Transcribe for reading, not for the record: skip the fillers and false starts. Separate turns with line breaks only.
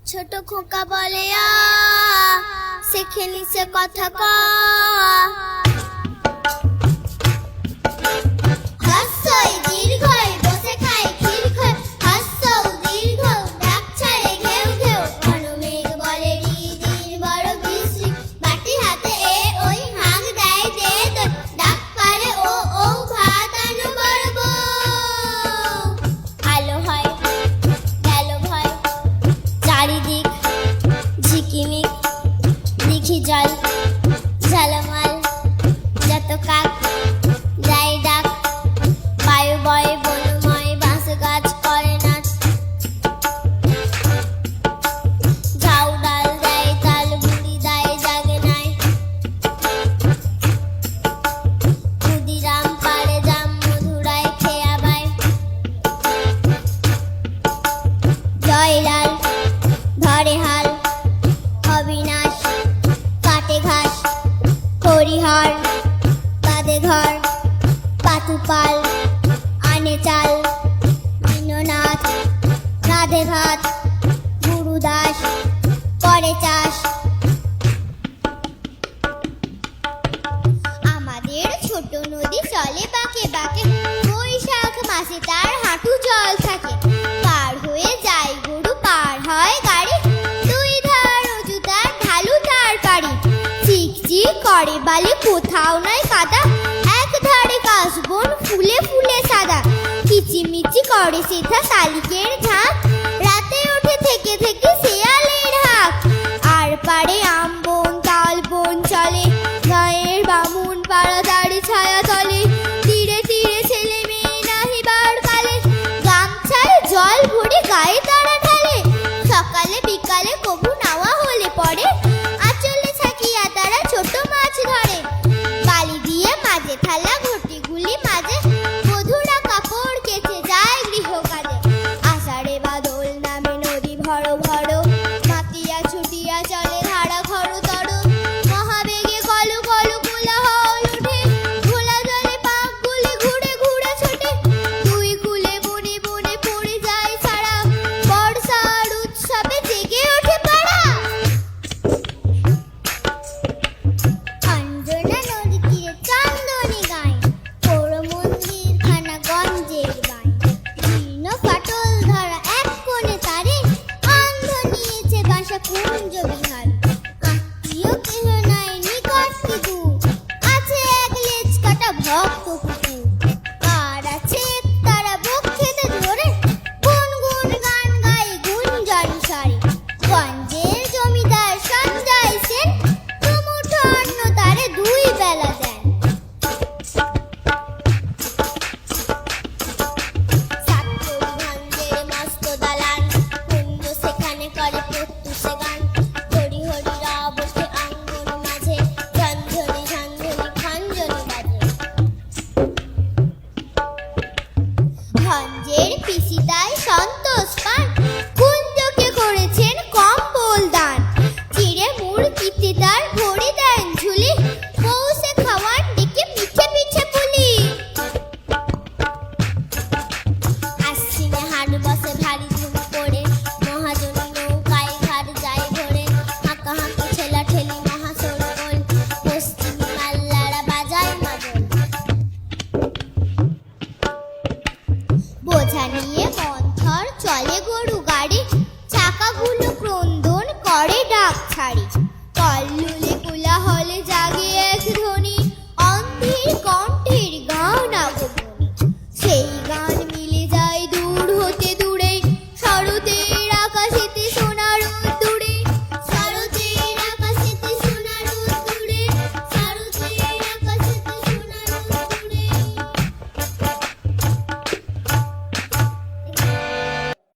ছোট খোকা বলে আ শেখে নিছে কথা ক হাসই দীর্ঘই বসে খায় ক্ষীর খায় হাসও দীর্ঘ ডাক ছাড়ে ঘেউ ঘেউ অনুমেঘ বলে রিদির বড় বৃষ্টি বাটি হাতে এ ওই হাঁক দেয় দে দই ডাক পারে ও ও ভাত আনো বড় বউ আলো হয় গেল ভয় চারিদিক ঝিকিমিক দেখি জল ঝালমাল যত কাক যায় ডাক বায়ু বয় বনময় বাঁশ গাছ করে নাচ ঝাউ ডাল দেয় তাল বুড়ি দেয় জাগে নাই ক্ষুদিরাম পাড়ে জাম মধুরায় খেয়া বাই জয়লাল ধরে হাল অবিনাশ কাটে ঘাস হরিহর কাঁদে ঘর পাতুপাল আনে চাল দীননাথ রাধে ভাত গুরুদাস করে চাষ আমাদের ছোট নদী চলে বাঁকে বাঁকে বৈশাখ মাসে তার হাঁটু জল থাকে পার হয়ে যায় গরু পার হয় গাড়ি দুই ধার উঁচু তার ঢালু তার পাড়ি চিকচিক করে বালি কোথাও নাই কাদা এক ধারে কাশবন ফুলে ফুলে সাদা কিচিমিচি করে সেথা শালিকের ঝাঁক রাতে ওঠে থেকে থেকে শেয়ালের হাঁক আর পারে আমবন তালবন চলে গায়ের বামুন পাড়া দাড়ি ছায়া তলে তীরে তীরে ছেলে মেয়ে নাহিবার কালে গামছায় জল ভরে গায়ে তারা ঢালে সকালে বিকালে কবু নাওয়া হলে পড়ে আঁচলে ছাকিয়া তারা ছোট মাছ ধরে বালি দিয়ে মাঝে থালা ঘটিগুলি মাঝে বধুরা কাপড় কেচে যায় গৃহ কাজে আষাঢ়ে বাদল নামে নদী ভরো ভরো মাতিয়া ছুটিয়া চলে ধারা খরতর মহাবেগে কলু কলু কোলাহল ওঠে ঘোলা জলে পাকগুলি ঘুরে ঘুরে ছোটে দুই কুলে বনে বনে পড়ে যায় ছাড়া বর্ষার উৎসবে জেগে ওঠে পাড়া অঞ্জনা নদী তীরে চান্দনী গায় পৌর মন্দির খানা গঞ্জের বাই জীর্ণ ফাটল ধরা এক কোণে তারে অন্ধ নিয়েছে বাসা কুঞ্জ বিহার আত্মীয় কেহ নাই নিকট কিছু আছে এক লেজ কাটা ভক্ত কুকুর আর আছে তারা বুক খেতে ধরে গুন গুন গান গায় গুঞ্জন সারে গঞ্জের জমিদার সঞ্জয় সেন দুমুঠো অন্ন তারে দুই বেলা দেন সাতগঞ্জের মস্ত দালান কুঞ্জ সেখানে করে প্রত্যুষে গান হরি হরি রাব ওঠে আঙ্গন মাঝে ঝনঝনি ঝনঝনি খঞ্জনি বাজে ভঞ্জের পিসিতায় সন্তোষ পান কুঞ্জকে করেছেন কম্বল দান চিড়ে মুড় কিতে তার ভরে দেন ঝুলি পৌষে খাওয়ার ডেকে পিঠে পিঠে পুলি আশ্বিনে হাট বসে ভারী ধুম পড়ে মহাজনী নৌকায় ঘাট যায় ভরে হাঁকা হাঁকি ঠেলা ঠেলি মহাসরগোল পশ্চিমী মাল্লারা বাজায় মাদল বোঝা নিয়ে মন্থর চলে গরু গাড়ি চাকাগুলো ক্রন্দন করে ডাক ছাড়ি